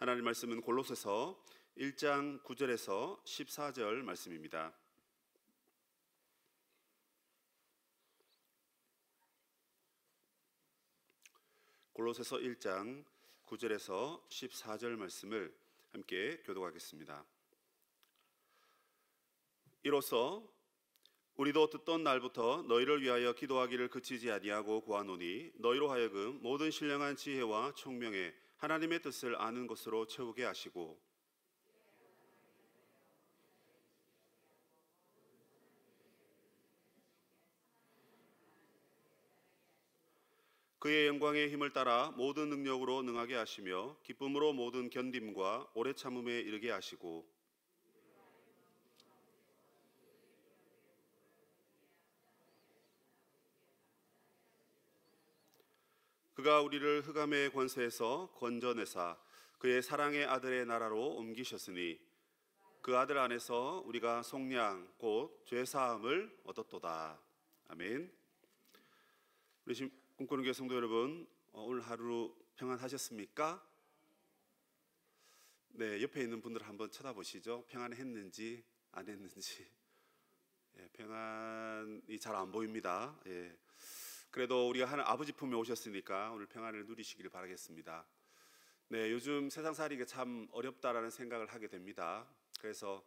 하나님 말씀은 골로새서 1장 9절에서 14절 말씀입니다. 골로새서 1장 9절에서 14절 말씀을 함께 교독하겠습니다. 이로써 우리도 듣던 날부터 너희를 위하여 기도하기를 그치지 아니하고 구하노니 너희로 하여금 모든 신령한 지혜와 총명에 하나님의 뜻을 아는 것으로 채우게 하시고 그의 영광의 힘을 따라 모든 능력으로 능하게 하시며 기쁨으로 모든 견딤과 오래 참음에 이르게 하시고 그가 우리를 흑암의 권세에서 건져내사 그의 사랑의 아들의 나라로 옮기셨으니 그 아들 안에서 우리가 속량 곧 죄사함을 얻었도다. 아멘. 우리 꿈꾸는 교회 성도 여러분, 오늘 하루 평안하셨습니까? 네, 옆에 있는 분들 한번 쳐다보시죠. 평안했는지 안 했는지. 평안이 잘 안 보입니다. 그래도 우리가 하는 아버지 품에 오셨으니까 오늘 평안을 누리시길 바라겠습니다. 네, 요즘 세상살이가 참 어렵다라는 생각을 하게 됩니다. 그래서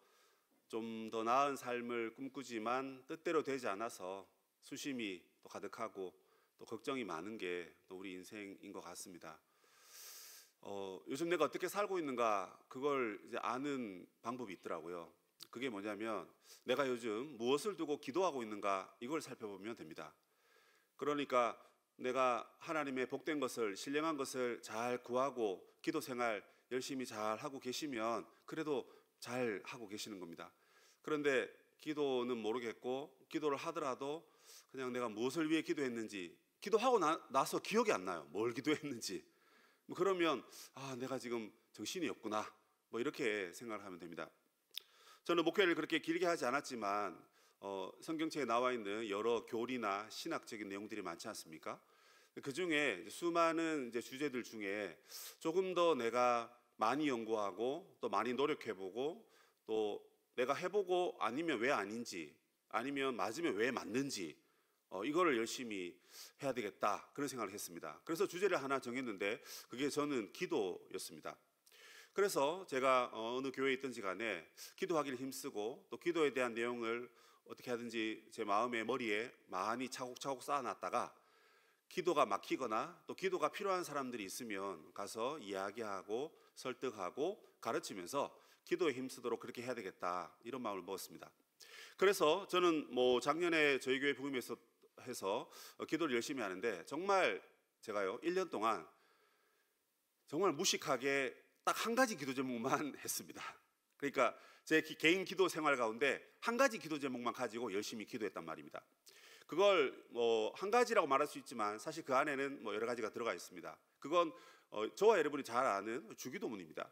좀 더 나은 삶을 꿈꾸지만 뜻대로 되지 않아서 수심이 또 가득하고 또 걱정이 많은 게 또 우리 인생인 것 같습니다. 요즘 내가 어떻게 살고 있는가 그걸 이제 아는 방법이 있더라고요. 그게 뭐냐면 내가 요즘 무엇을 두고 기도하고 있는가 이걸 살펴보면 됩니다. 그러니까 내가 하나님의 복된 것을 신령한 것을 잘 구하고 기도 생활 열심히 잘 하고 계시면 그래도 잘 하고 계시는 겁니다. 그런데 기도는 모르겠고 기도를 하더라도 그냥 내가 무엇을 위해 기도했는지 기도하고 나서 기억이 안 나요. 뭘 기도했는지. 그러면 내가 지금 정신이 없구나 이렇게 생각을 하면 됩니다. 저는 목회를 그렇게 길게 하지 않았지만 성경책에 나와 있는 여러 교리나 신학적인 내용들이 많지 않습니까? 그 중에 수많은 주제들 중에 조금 더 내가 많이 연구하고 또 많이 노력해보고 또 내가 해보고 아니면 왜 아닌지 아니면 맞으면 왜 맞는지 이거를 열심히 해야 되겠다 그런 생각을 했습니다. 그래서 주제를 하나 정했는데 그게 저는 기도였습니다. 그래서 제가 어느 교회에 있든지 간에 기도하기를 힘쓰고 또 기도에 대한 내용을 어떻게 하든지 제 마음의 머리에 많이 차곡차곡 쌓아놨다가 기도가 막히거나 또 기도가 필요한 사람들이 있으면 가서 이야기하고 설득하고 가르치면서 기도에 힘쓰도록 그렇게 해야 되겠다 이런 마음을 먹었습니다. 그래서 저는 작년에 저희 교회 부임해서 기도를 열심히 하는데 정말 제가요 1년 동안 정말 무식하게 딱 한 가지 기도 제목만 했습니다. 그러니까 제 개인 기도 생활 가운데 한 가지 기도 제목만 가지고 열심히 기도했단 말입니다. 그걸 한 가지라고 말할 수 있지만 사실 그 안에는 여러 가지가 들어가 있습니다. 그건 저와 여러분이 잘 아는 주기도문입니다.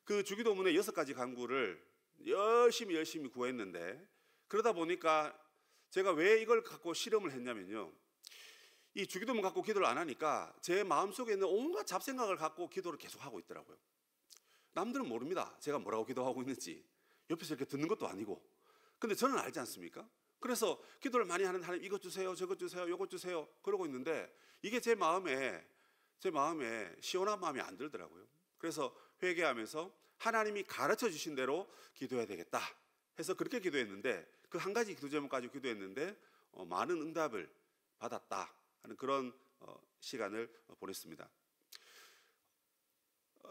그 주기도문의 6가지 간구를 열심히 구했는데 그러다 보니까 제가 왜 이걸 갖고 실험을 했냐면요, 이 주기도문 갖고 기도를 안 하니까 제 마음속에 있는 온갖 잡생각을 갖고 기도를 계속 하고 있더라고요. 남들은 모릅니다. 제가 뭐라고 기도하고 있는지. 옆에서 이렇게 듣는 것도 아니고. 근데 저는 알지 않습니까? 그래서 기도를 많이 하는 하나님 이것 주세요, 저것 주세요, 요것 주세요 그러고 있는데 이게 제 마음에 시원한 마음이 안 들더라고요. 그래서 회개하면서 하나님이 가르쳐 주신 대로 기도해야 되겠다 해서 그렇게 기도했는데 그 한 가지 기도 제목 가지고 기도했는데 많은 응답을 받았다 하는 그런 시간을 보냈습니다.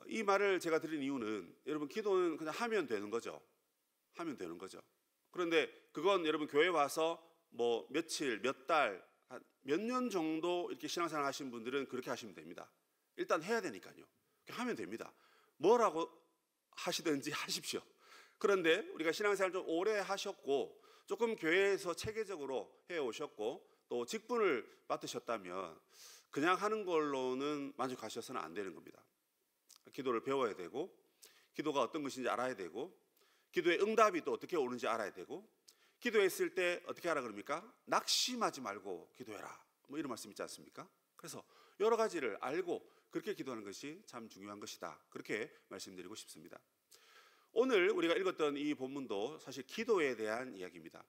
이 말을 제가 드린 이유는 여러분 기도는 그냥 하면 되는 거죠. 하면 되는 거죠. 그런데 그건 여러분 교회 와서 며칠, 몇 달, 몇 년 정도 이렇게 신앙생활 하시는 분들은 그렇게 하시면 됩니다. 일단 해야 되니까요. 하면 됩니다. 뭐라고 하시든지 하십시오. 그런데 우리가 신앙생활 좀 오래 하셨고 조금 교회에서 체계적으로 해오셨고 또 직분을 맡으셨다면 그냥 하는 걸로는 만족하셔서는 안 되는 겁니다. 기도를 배워야 되고 기도가 어떤 것인지 알아야 되고 기도의 응답이 또 어떻게 오는지 알아야 되고 기도했을 때 어떻게 하라 그럽니까? 낙심하지 말고 기도해라 이런 말씀 있지 않습니까? 그래서 여러 가지를 알고 그렇게 기도하는 것이 참 중요한 것이다. 그렇게 말씀드리고 싶습니다. 오늘 우리가 읽었던 이 본문도 사실 기도에 대한 이야기입니다.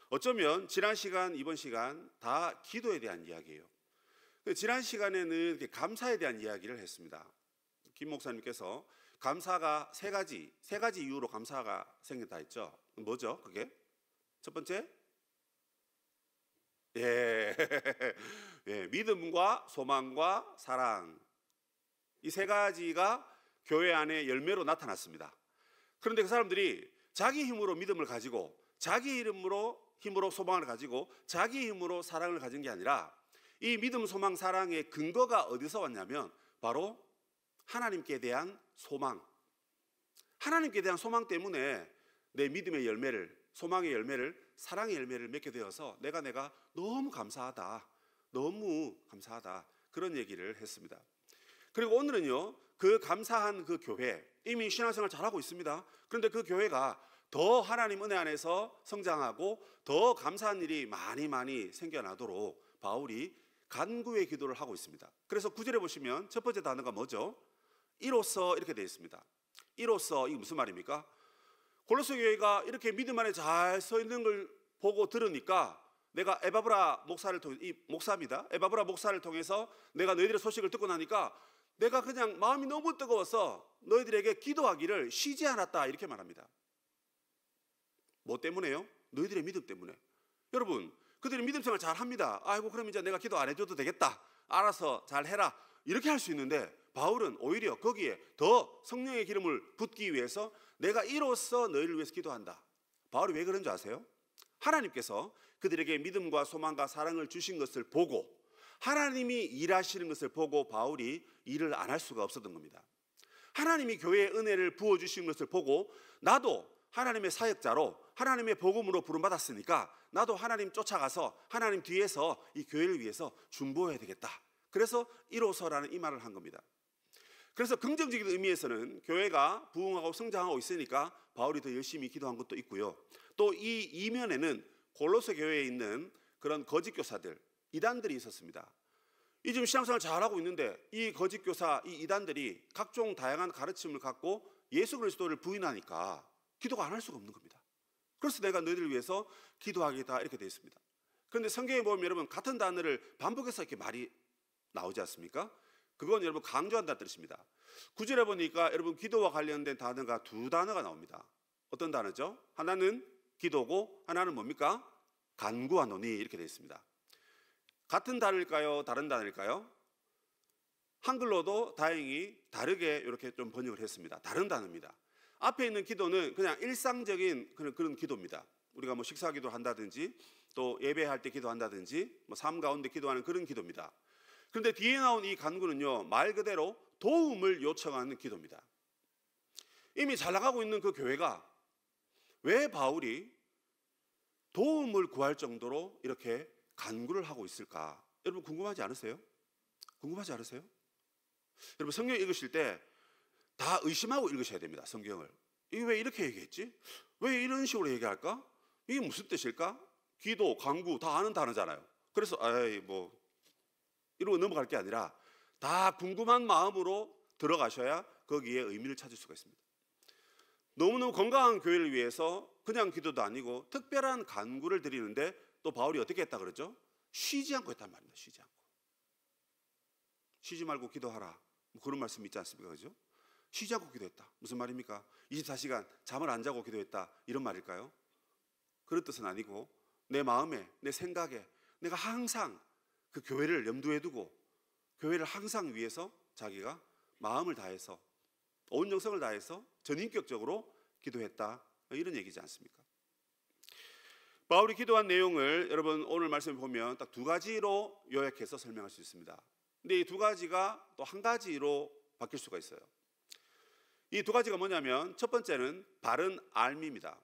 어쩌면 지난 시간, 이번 시간 다 기도에 대한 이야기예요. 지난 시간에는 감사에 대한 이야기를 했습니다. 김 목사님께서 감사가 세 가지 이유로 감사가 생긴다 했죠. 뭐죠? 그게? 첫 번째? 예. 예, 믿음과 소망과 사랑. 이 세 가지가 교회 안에 열매로 나타났습니다. 그런데 그 사람들이 자기 힘으로 믿음을 가지고 자기 힘으로 소망을 가지고 자기 힘으로 사랑을 가진 게 아니라 이 믿음, 소망, 사랑의 근거가 어디서 왔냐면 바로 하나님께 대한 소망. 하나님께 대한 소망 때문에 내 믿음의 열매를, 소망의 열매를, 사랑의 열매를 맺게 되어서 내가 너무 감사하다. 너무 감사하다. 그런 얘기를 했습니다. 그리고 오늘은요, 그 감사한 그 교회, 이미 신앙생활 잘하고 있습니다. 그런데 그 교회가 더 하나님 은혜 안에서 성장하고 더 감사한 일이 많이 생겨나도록 바울이 간구의 기도를 하고 있습니다. 그래서 9절에 보시면 첫 번째 단어가 뭐죠? 이로써 이렇게 되어 있습니다. 이로써, 이게 무슨 말입니까? 골로새 교회가 이렇게 믿음 안에 잘 서 있는 걸 보고 들으니까 내가 에바브라 목사를 통해, 이 목사입니다. 에바브라 목사를 통해서 내가 너희들의 소식을 듣고 나니까 내가 그냥 마음이 너무 뜨거워서 너희들에게 기도하기를 쉬지 않았다, 이렇게 말합니다. 뭐 때문에요? 너희들의 믿음 때문에. 여러분, 그들이 믿음 생활 잘 합니다. 아이고, 그럼 이제 내가 기도 안 해줘도 되겠다, 알아서 잘 해라, 이렇게 할 수 있는데 바울은 오히려 거기에 더 성령의 기름을 붓기 위해서 내가 이로써 너희를 위해서 기도한다. 바울이 왜 그런 줄 아세요? 하나님께서 그들에게 믿음과 소망과 사랑을 주신 것을 보고, 하나님이 일하시는 것을 보고 바울이 일을 안 할 수가 없었던 겁니다. 하나님이 교회에 은혜를 부어주신 것을 보고 나도 하나님의 사역자로 하나님의 복음으로 부름받았으니까 나도 하나님 쫓아가서 하나님 뒤에서 이 교회를 위해서 중보해야 되겠다. 그래서 이로서라는 이 말을 한 겁니다. 그래서 긍정적인 의미에서는 교회가 부흥하고 성장하고 있으니까 바울이 더 열심히 기도한 것도 있고요. 또 이 이면에는 골로새 교회에 있는 그런 거짓 교사들, 이단들이 있었습니다. 이 지금 신앙생활 잘하고 있는데 이 거짓 교사, 이 이단들이 각종 다양한 가르침을 갖고 예수 그리스도를 부인하니까 기도가 안 할 수가 없는 겁니다. 그래서 내가 너희들을 위해서 기도하겠다, 이렇게 되어 있습니다. 그런데 성경에 보면 여러분 같은 단어를 반복해서 이렇게 말이 나오지 않습니까? 그건 여러분 강조한다는 뜻입니다. 9절에 보니까 여러분 기도와 관련된 단어가 두 단어가 나옵니다. 어떤 단어죠? 하나는 기도고 하나는 뭡니까? 간구하노니, 이렇게 되어 있습니다. 같은 단어일까요? 다른 단어일까요? 한글로도 다행히 다르게 이렇게 좀 번역을 했습니다. 다른 단어입니다. 앞에 있는 기도는 그냥 일상적인 그런 기도입니다. 우리가 뭐 식사 기도 한다든지 또 예배할 때 기도한다든지 뭐 삶 가운데 기도하는 그런 기도입니다. 그런데 뒤에 나온 이 간구는요, 말 그대로 도움을 요청하는 기도입니다. 이미 잘 나가고 있는 그 교회가 왜 바울이 도움을 구할 정도로 이렇게 간구를 하고 있을까? 여러분 궁금하지 않으세요? 궁금하지 않으세요? 여러분 성경 읽으실 때 다 의심하고 읽으셔야 됩니다. 성경을. 이게 왜 이렇게 얘기했지? 왜 이런 식으로 얘기할까? 이게 무슨 뜻일까? 기도, 간구 다 아는 단어잖아요. 그래서 뭐 이러고 넘어갈 게 아니라 다 궁금한 마음으로 들어가셔야 거기에 의미를 찾을 수가 있습니다. 너무너무 건강한 교회를 위해서 그냥 기도도 아니고 특별한 간구를 드리는데 또 바울이 어떻게 했다 그러죠? 쉬지 않고 했단 말입니다. 쉬지 않고. 쉬지 말고 기도하라, 뭐 그런 말씀 있지 않습니까? 그죠? 쉬지 않고 기도했다. 무슨 말입니까? 24시간 잠을 안 자고 기도했다, 이런 말일까요? 그런 뜻은 아니고 내 마음에, 내 생각에 내가 항상 그 교회를 염두에 두고 교회를 항상 위해서 자기가 마음을 다해서 온 정성을 다해서 전인격적으로 기도했다, 이런 얘기지 않습니까? 바울이 기도한 내용을 여러분 오늘 말씀을 보면 딱 두 가지로 요약해서 설명할 수 있습니다. 근데 이 두 가지가 또 한 가지로 바뀔 수가 있어요. 이 두 가지가 뭐냐면 첫 번째는 바른 알미입니다.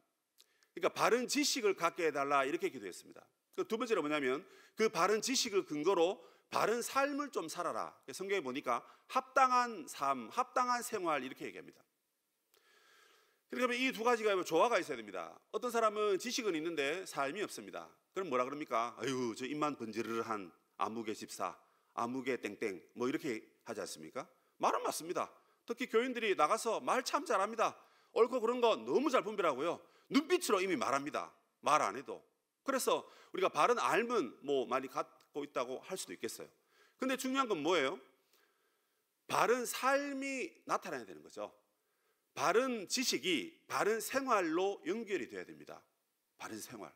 그러니까 바른 지식을 갖게 해달라, 이렇게 기도했습니다. 두 번째는 뭐냐면 그 바른 지식을 근거로 바른 삶을 좀 살아라. 성경에 보니까 합당한 삶, 합당한 생활, 이렇게 얘기합니다. 그러니까 이 두 가지가 조화가 있어야 됩니다. 어떤 사람은 지식은 있는데 삶이 없습니다. 그럼 뭐라 그럽니까? 아유, 저 입만 번지르르한 아무개 집사, 아무개 땡땡, 뭐 이렇게 하지 않습니까? 말은 맞습니다. 특히 교인들이 나가서 말 참 잘합니다. 옳고 그런 거 너무 잘 분별하고요. 눈빛으로 이미 말합니다. 말 안 해도. 그래서 우리가 바른 알면 뭐 많이 갖고 있다고 할 수도 있겠어요. 근데 중요한 건 뭐예요? 바른 삶이 나타나야 되는 거죠. 바른 지식이 바른 생활로 연결이 돼야 됩니다. 바른 생활.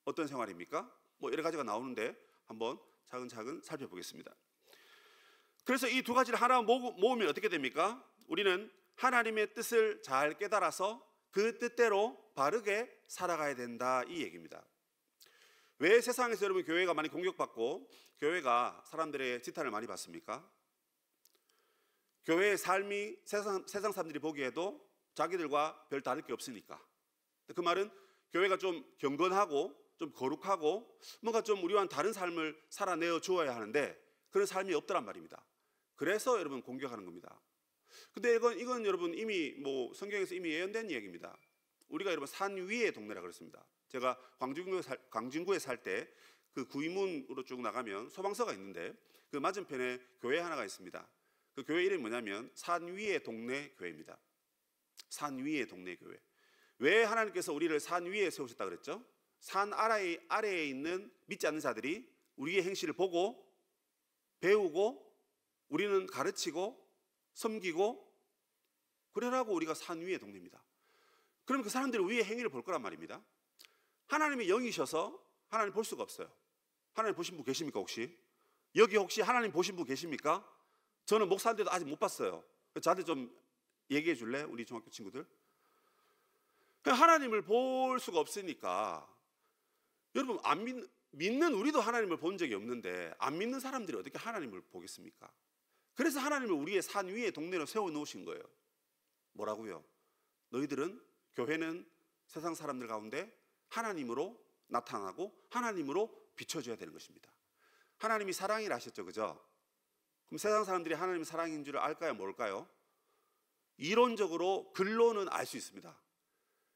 어떤 생활입니까? 뭐 여러 가지가 나오는데 한번 차근차근 살펴보겠습니다. 그래서 이 두 가지를 하나 모으면 어떻게 됩니까? 우리는 하나님의 뜻을 잘 깨달아서 그 뜻대로 바르게 살아가야 된다, 이 얘기입니다. 왜 세상에서 여러분 교회가 많이 공격받고 교회가 사람들의 지탄을 많이 받습니까? 교회의 삶이 세상 사람들이 보기에도 자기들과 별 다를 게 없으니까. 그 말은 교회가 좀 경건하고 좀 거룩하고 뭔가 좀 우리와는 다른 삶을 살아내어 주어야 하는데 그런 삶이 없더란 말입니다. 그래서 여러분 공격하는 겁니다. 근데 이건 여러분 이미 뭐 성경에서 이미 예언된 얘기입니다. 우리가 여러분 산 위의 동네라 그랬습니다. 제가 광진구에 살 때 그 구이문으로 쭉 나가면 소방서가 있는데 그 맞은편에 교회 하나가 있습니다. 그 교회 이름이 뭐냐면 산 위의 동네 교회입니다. 산 위의 동네 교회. 왜 하나님께서 우리를 산 위에 세우셨다 그랬죠? 산 아래에 있는 믿지 않는 자들이 우리의 행실을 보고 배우고 우리는 가르치고 섬기고 그러라고 우리가 산 위의 동네입니다. 그럼 그 사람들이 우리의 행위를 볼 거란 말입니다. 하나님이 영이셔서 하나님 볼 수가 없어요. 하나님 보신 분 계십니까 혹시? 여기 혹시 하나님 보신 분 계십니까? 저는 목사인데도 아직 못 봤어요. 저한테 좀 얘기해 줄래? 우리 중학교 친구들. 하나님을 볼 수가 없으니까 여러분 믿는 우리도 하나님을 본 적이 없는데 안 믿는 사람들이 어떻게 하나님을 보겠습니까? 그래서 하나님을 우리의 산 위에 동네로 세워놓으신 거예요. 뭐라고요? 너희들은 교회는 세상 사람들 가운데 하나님으로 나타나고 하나님으로 비춰줘야 되는 것입니다. 하나님이 사랑이라 하셨죠, 그죠? 그럼 세상 사람들이 하나님이 사랑인 줄 알까요, 뭘까요? 이론적으로 글로는 알 수 있습니다.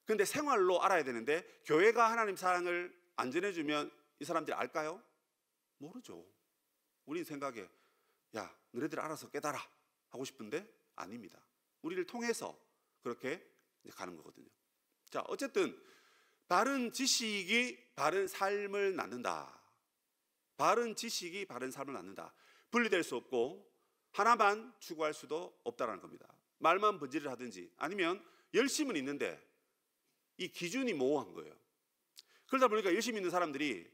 그런데 생활로 알아야 되는데 교회가 하나님 사랑을 안 전해주면 이 사람들이 알까요? 모르죠. 우리 생각에 야, 너희들 알아서 깨달아 하고 싶은데 아닙니다. 우리를 통해서 그렇게 가는 거거든요. 자, 어쨌든 바른 지식이 바른 삶을 낳는다. 바른 지식이 바른 삶을 낳는다. 분리될 수 없고 하나만 추구할 수도 없다라는 겁니다. 말만 번지를 하든지 아니면 열심은 있는데 이 기준이 모호한 거예요. 그러다 보니까 열심히 있는 사람들이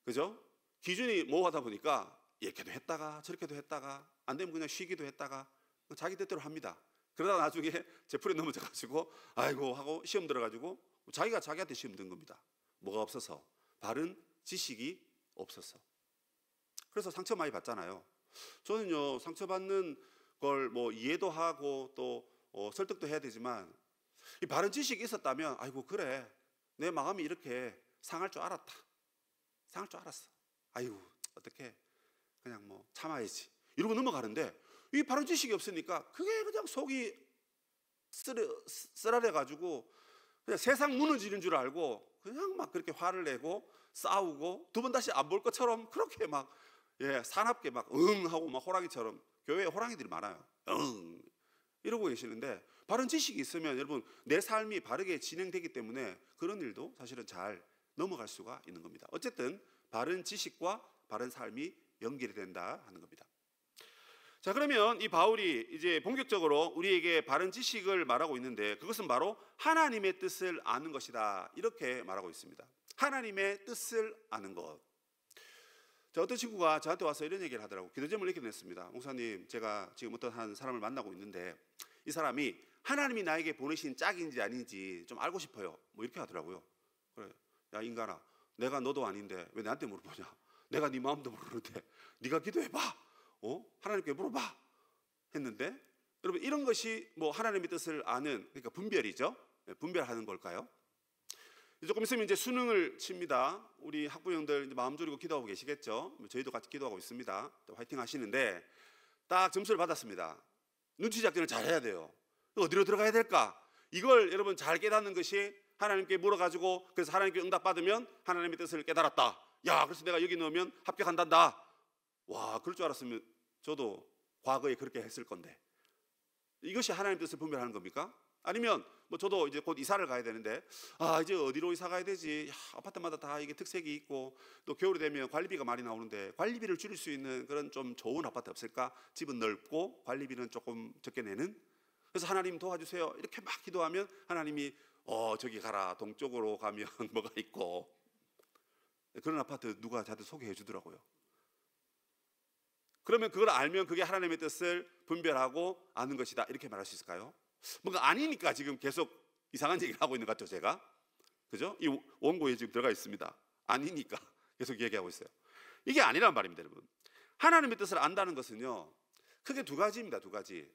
그죠? 기준이 모호하다 보니까 이렇게도 했다가 저렇게도 했다가 안 되면 그냥 쉬기도 했다가 자기 뜻대로 합니다. 그러다 나중에 제풀에 넘어져가지고 아이고 하고 시험 들어가지고 자기가 자기한테 시험 든 겁니다. 뭐가 없어서? 바른 지식이 없어서. 그래서 상처 많이 받잖아요. 저는요 상처받는 걸 뭐 이해도 하고 또 설득도 해야 되지만 이 바른 지식이 있었다면 아이고 그래 내 마음이 이렇게 상할 줄 알았다. 상할 줄 알았어. 아이고 어떡해 그냥 뭐 참아야지 이러고 넘어가는데 이 바른 지식이 없으니까 그게 그냥 속이 쓰라려가지고 그냥 세상 무너지는 줄 알고 그냥 막 그렇게 화를 내고 싸우고 두 번 다시 안 볼 것처럼 그렇게 막 사납게 막 응 하고 막 호랑이처럼 교회에 호랑이들이 많아요. 응 이러고 계시는데 바른 지식이 있으면 여러분 내 삶이 바르게 진행되기 때문에 그런 일도 사실은 잘 넘어갈 수가 있는 겁니다. 어쨌든 바른 지식과 바른 삶이 연결이 된다 하는 겁니다. 자, 그러면 이 바울이 이제 본격적으로 우리에게 바른 지식을 말하고 있는데 그것은 바로 하나님의 뜻을 아는 것이다 이렇게 말하고 있습니다. 하나님의 뜻을 아는 것. 자, 어떤 친구가 저한테 와서 이런 얘기를 하더라고요. 기도 제목을 이렇게 냈습니다. 목사님, 제가 지금 어떤 한 사람을 만나고 있는데 이 사람이 하나님이 나에게 보내신 짝인지 아닌지 좀 알고 싶어요. 뭐 이렇게 하더라고요. 그래, 야 인간아, 내가 너도 아닌데 왜 나한테 물어보냐? 내가 네 마음도 모르는데 네가 기도해봐. 하나님께 물어봐. 했는데 여러분 이런 것이 뭐 하나님의 뜻을 아는 그러니까 분별이죠. 분별하는 걸까요? 조금 있으면 이제 수능을 칩니다. 우리 학부형들 마음 졸이고 기도하고 계시겠죠. 저희도 같이 기도하고 있습니다. 화이팅 하시는데 딱 점수를 받았습니다. 눈치 작전을 잘 해야 돼요. 어디로 들어가야 될까? 이걸 여러분 잘 깨닫는 것이 하나님께 물어가지고 그래서 하나님께 응답받으면 하나님의 뜻을 깨달았다. 야, 그래서 내가 여기 넣으면 합격한단다. 와, 그럴 줄 알았으면 저도 과거에 그렇게 했을 건데 이것이 하나님 뜻을 분별하는 겁니까? 아니면 뭐 저도 이제 곧 이사를 가야 되는데 이제 어디로 이사 가야 되지? 아파트마다 다 이게 특색이 있고 또 겨울이 되면 관리비가 많이 나오는데 관리비를 줄일 수 있는 그런 좀 좋은 아파트 없을까? 집은 넓고 관리비는 조금 적게 내는. 그래서 하나님 도와주세요 이렇게 막 기도하면 하나님이 저기 가라, 동쪽으로 가면 뭐가 있고, 그런 아파트 누가 저한테 소개해 주더라고요. 그러면 그걸 알면 그게 하나님의 뜻을 분별하고 아는 것이다 이렇게 말할 수 있을까요? 뭔가 아니니까 지금 계속 이상한 얘기를 하고 있는 것 같죠, 제가? 그죠? 이 원고에 지금 들어가 있습니다. 아니니까 계속 얘기하고 있어요. 이게 아니란 말입니다, 여러분. 하나님의 뜻을 안다는 것은요, 크게 두 가지입니다. 두 가지.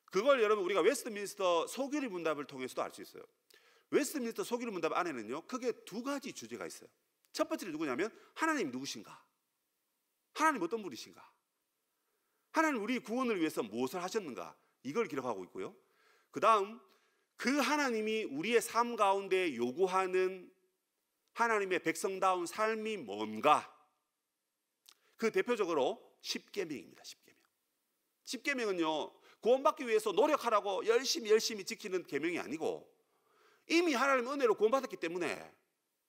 그걸 여러분 우리가 웨스트민스터 소규리 문답을 통해서도 알 수 있어요. 웨스트민스터 소규리 문답 안에는요, 크게 두 가지 주제가 있어요. 첫 번째는 누구냐면 하나님 누구신가? 하나님 어떤 분이신가? 하나님 우리 구원을 위해서 무엇을 하셨는가? 이걸 기록하고 있고요. 그 다음 그 하나님이 우리의 삶 가운데 요구하는 하나님의 백성다운 삶이 뭔가? 그 대표적으로 십계명입니다. 십계명은요, 구원받기 위해서 노력하라고 열심히 지키는 계명이 아니고, 이미 하나님 은혜로 구원받았기 때문에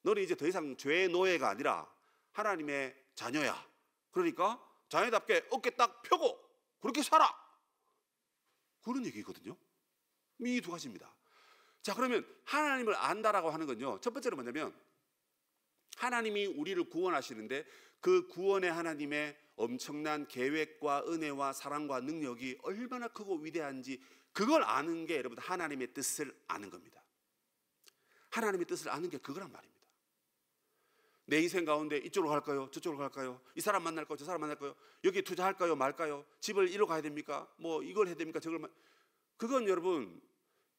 너는 이제 더 이상 죄의 노예가 아니라 하나님의 자녀야. 그러니까 자녀답게 어깨 딱 펴고 그렇게 살아, 그런 얘기거든요. 이 두 가지입니다. 자, 그러면 하나님을 안다라고 하는 건요, 첫 번째로 뭐냐면 하나님이 우리를 구원하시는데 그 구원의 하나님의 엄청난 계획과 은혜와 사랑과 능력이 얼마나 크고 위대한지, 그걸 아는 게 여러분 하나님의 뜻을 아는 겁니다. 하나님의 뜻을 아는 게 그거란 말입니다. 내 인생 가운데 이쪽으로 갈까요? 저쪽으로 갈까요? 이 사람 만날까요? 저 사람 만날까요? 여기 투자할까요? 말까요? 집을 이로 가야 됩니까? 뭐 이걸 해야 됩니까? 저걸 그건 여러분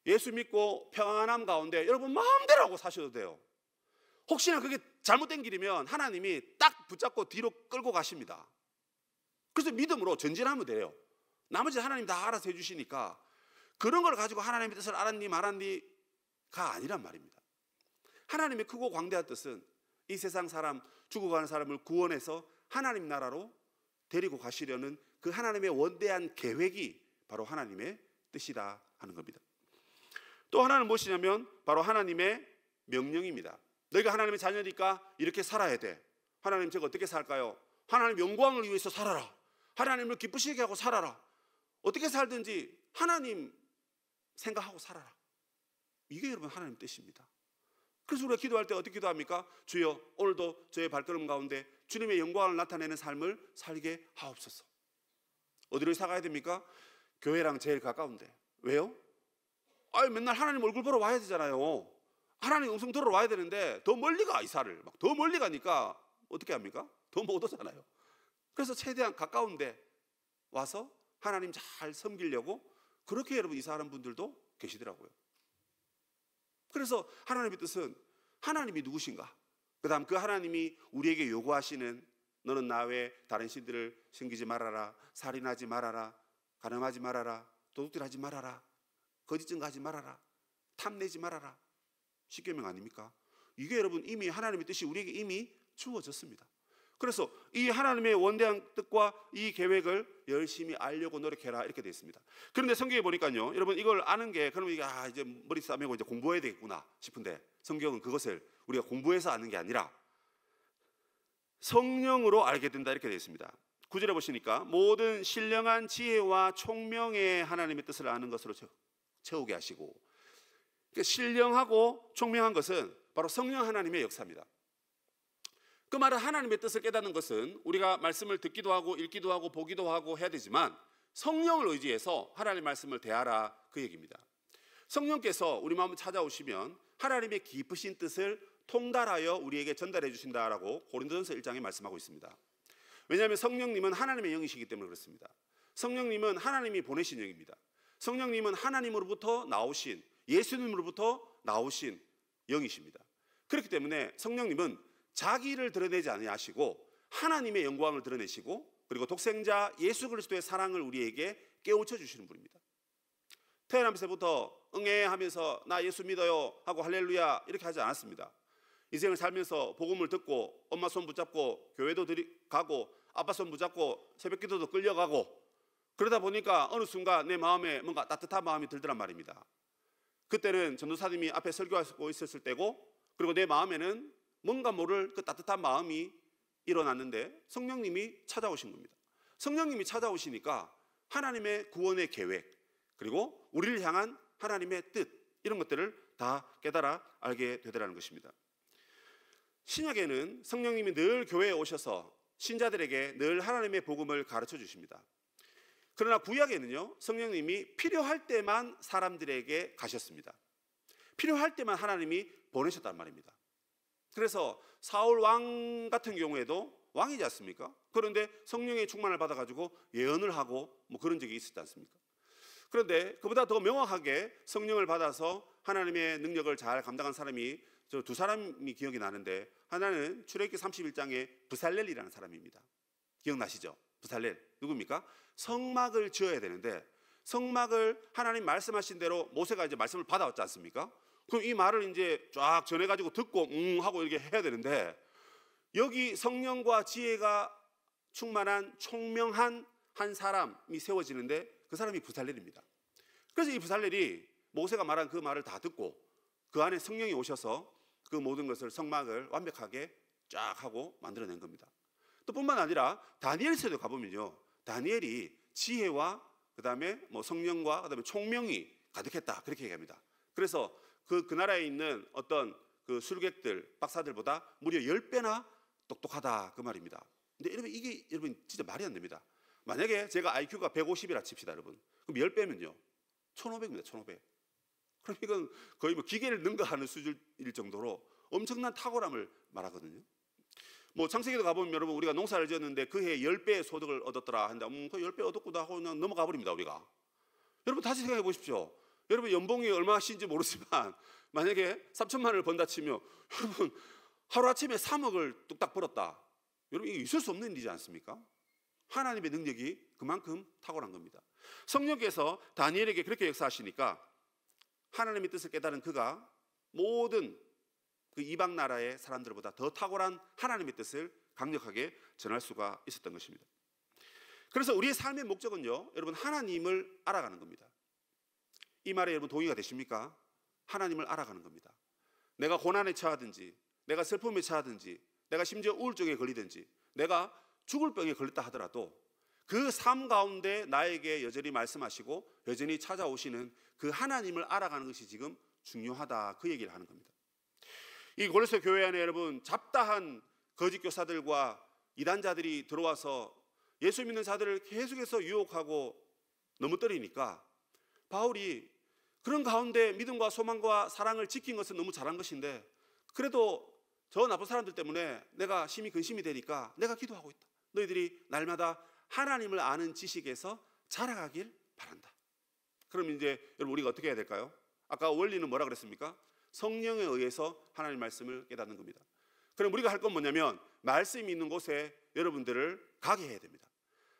예수 믿고 평안함 가운데 여러분 마음대로 하고 사셔도 돼요. 혹시나 그게 잘못된 길이면 하나님이 딱 붙잡고 뒤로 끌고 가십니다. 그래서 믿음으로 전진하면 돼요. 나머지 하나님 다 알아서 해주시니까, 그런 걸 가지고 하나님의 뜻을 알았니 말았니가 아니란 말입니다. 하나님의 크고 광대한 뜻은 이 세상 사람, 죽어가는 사람을 구원해서 하나님 나라로 데리고 가시려는 그 하나님의 원대한 계획이 바로 하나님의 뜻이다 하는 겁니다. 또 하나는 무엇이냐면 바로 하나님의 명령입니다. 너희가 하나님의 자녀니까 이렇게 살아야 돼. 하나님 제가 어떻게 살까요? 하나님 영광을 위해서 살아라. 하나님을 기쁘시게 하고 살아라. 어떻게 살든지 하나님 생각하고 살아라. 이게 여러분 하나님 뜻입니다. 그래서 우리가 기도할 때 어떻게 기도합니까? 주여 오늘도 저의 발걸음 가운데 주님의 영광을 나타내는 삶을 살게 하옵소서. 어디로 이사 가야 됩니까? 교회랑 제일 가까운데. 왜요? 맨날 하나님 얼굴 보러 와야 되잖아요. 하나님 음성 들으러 와야 되는데 더 멀리 가, 이사를 막 더 멀리 가니까 어떻게 합니까? 더 못 오잖아요. 그래서 최대한 가까운데 와서 하나님 잘 섬기려고 그렇게 여러분 이사하는 분들도 계시더라고요. 그래서 하나님의 뜻은 하나님이 누구신가? 그 다음 그 하나님이 우리에게 요구하시는 너는 나 외에 다른 신들을 섬기지 말아라, 살인하지 말아라, 간음하지 말아라, 도둑질하지 말아라, 거짓 증거하지 말아라, 탐내지 말아라, 십계명 아닙니까? 이게 여러분 이미 하나님의 뜻이 우리에게 이미 주어졌습니다. 그래서 이 하나님의 원대한 뜻과 이 계획을 열심히 알려고 노력해라 이렇게 되어 있습니다. 그런데 성경에 보니까요, 여러분 이걸 아는 게 그러면 이게 이제 머리 싸매고 이제 공부해야 되겠구나 싶은데, 성경은 그것을 우리가 공부해서 아는 게 아니라 성령으로 알게 된다 이렇게 되어 있습니다. 9절에 보시니까 모든 신령한 지혜와 총명의 하나님의 뜻을 아는 것으로 채우게 하시고, 그러니까 신령하고 총명한 것은 바로 성령 하나님의 역사입니다. 그 말은 하나님의 뜻을 깨닫는 것은 우리가 말씀을 듣기도 하고 읽기도 하고 보기도 하고 해야 되지만 성령을 의지해서 하나님의 말씀을 대하라, 그 얘기입니다. 성령께서 우리 마음을 찾아오시면 하나님의 깊으신 뜻을 통달하여 우리에게 전달해 주신다라고 고린도전서 1장에 말씀하고 있습니다. 왜냐하면 성령님은 하나님의 영이시기 때문에 그렇습니다. 성령님은 하나님이 보내신 영입니다. 성령님은 하나님으로부터 나오신, 예수님으로부터 나오신 영이십니다. 그렇기 때문에 성령님은 자기를 드러내지 아니하시고 하나님의 영광을 드러내시고, 그리고 독생자 예수 그리스도의 사랑을 우리에게 깨우쳐 주시는 분입니다. 태어나면서부터 응애 하면서 나 예수 믿어요 하고 할렐루야 이렇게 하지 않았습니다. 인생을 살면서 복음을 듣고 엄마 손 붙잡고 교회도 가고 아빠 손 붙잡고 새벽기도도 끌려가고, 그러다 보니까 어느 순간 내 마음에 뭔가 따뜻한 마음이 들더란 말입니다. 그때는 전도사님이 앞에 설교하고 있었을 때고, 그리고 내 마음에는 뭔가 모를 그 따뜻한 마음이 일어났는데 성령님이 찾아오신 겁니다. 성령님이 찾아오시니까 하나님의 구원의 계획, 그리고 우리를 향한 하나님의 뜻, 이런 것들을 다 깨달아 알게 되더라는 것입니다. 신약에는 성령님이 늘 교회에 오셔서 신자들에게 늘 하나님의 복음을 가르쳐 주십니다. 그러나 구약에는요, 성령님이 필요할 때만 사람들에게 가셨습니다. 필요할 때만 하나님이 보내셨단 말입니다. 그래서 사울 왕 같은 경우에도 왕이지 않습니까? 그런데 성령의 충만을 받아가지고 예언을 하고 뭐 그런 적이 있었지 않습니까? 그런데 그보다 더 명확하게 성령을 받아서 하나님의 능력을 잘 감당한 사람이 저 두 사람이 기억이 나는데, 하나는 출애굽기 31장에 브살렐이라는 사람입니다. 기억나시죠? 브살렐 누굽니까? 성막을 지어야 되는데 성막을 하나님 말씀하신 대로 모세가 이제 말씀을 받아왔지 않습니까? 그럼 이 말을 이제 쫙 전해가지고 듣고 하고 이렇게 해야 되는데, 여기 성령과 지혜가 충만한 총명한 한 사람이 세워지는데 그 사람이 브살렐입니다. 그래서 이 브살렐이 모세가 말한 그 말을 다 듣고 그 안에 성령이 오셔서 그 모든 것을 성막을 완벽하게 쫙 하고 만들어낸 겁니다. 또 뿐만 아니라 다니엘서도 가보면요, 다니엘이 지혜와 그다음에 뭐 성령과 그다음에 총명이 가득했다, 그렇게 얘기합니다. 그래서 그 나라에 있는 어떤 그 술객들, 박사들보다 무려 10배나 똑똑하다, 그 말입니다. 근데 여러분, 이게 여러분 진짜 말이 안 됩니다. 만약에 제가 IQ가 150이라 칩시다, 여러분. 그럼 10배면요 1500입니다. 1500. 그럼 이건 거의 뭐 기계를 능가하는 수준일 정도로 엄청난 탁월함을 말하거든요. 뭐 창세기도 가보면 여러분, 우리가 농사를 지었는데 그 해에 10배의 소득을 얻었더라 하는데 그 10배 얻었구나 하고 그냥 넘어가 버립니다, 우리가. 여러분 다시 생각해 보십시오. 여러분 연봉이 얼마신지 모르지만 만약에 3천만 원을 번다 치면 여러분 하루아침에 3억을 뚝딱 벌었다. 여러분 이게 있을 수 없는 일이지 않습니까? 하나님의 능력이 그만큼 탁월한 겁니다. 성령께서 다니엘에게 그렇게 역사하시니까 하나님의 뜻을 깨달은 그가 모든 그 이방 나라의 사람들보다 더 탁월한 하나님의 뜻을 강력하게 전할 수가 있었던 것입니다. 그래서 우리의 삶의 목적은요, 여러분 하나님을 알아가는 겁니다. 이 말에 여러분 동의가 되십니까? 하나님을 알아가는 겁니다. 내가 고난에 처하든지, 내가 슬픔에 처하든지, 내가 심지어 우울증에 걸리든지, 내가 죽을 병에 걸렸다 하더라도 그 삶 가운데 나에게 여전히 말씀하시고 여전히 찾아오시는 그 하나님을 알아가는 것이 지금 중요하다, 그 얘기를 하는 겁니다. 이 고린도 교회 안에 여러분 잡다한 거짓 교사들과 이단자들이 들어와서 예수 믿는 자들을 계속해서 유혹하고 넘어뜨리니까 바울이 그런 가운데 믿음과 소망과 사랑을 지킨 것은 너무 잘한 것인데, 그래도 저 나쁜 사람들 때문에 내가 심히 근심이 되니까 내가 기도하고 있다. 너희들이 날마다 하나님을 아는 지식에서 자라가길 바란다. 그럼 이제 여러분 우리가 어떻게 해야 될까요? 아까 원리는 뭐라 그랬습니까? 성령에 의해서 하나님 말씀을 깨닫는 겁니다. 그럼 우리가 할 건 뭐냐면 말씀이 있는 곳에 여러분들을 가게 해야 됩니다.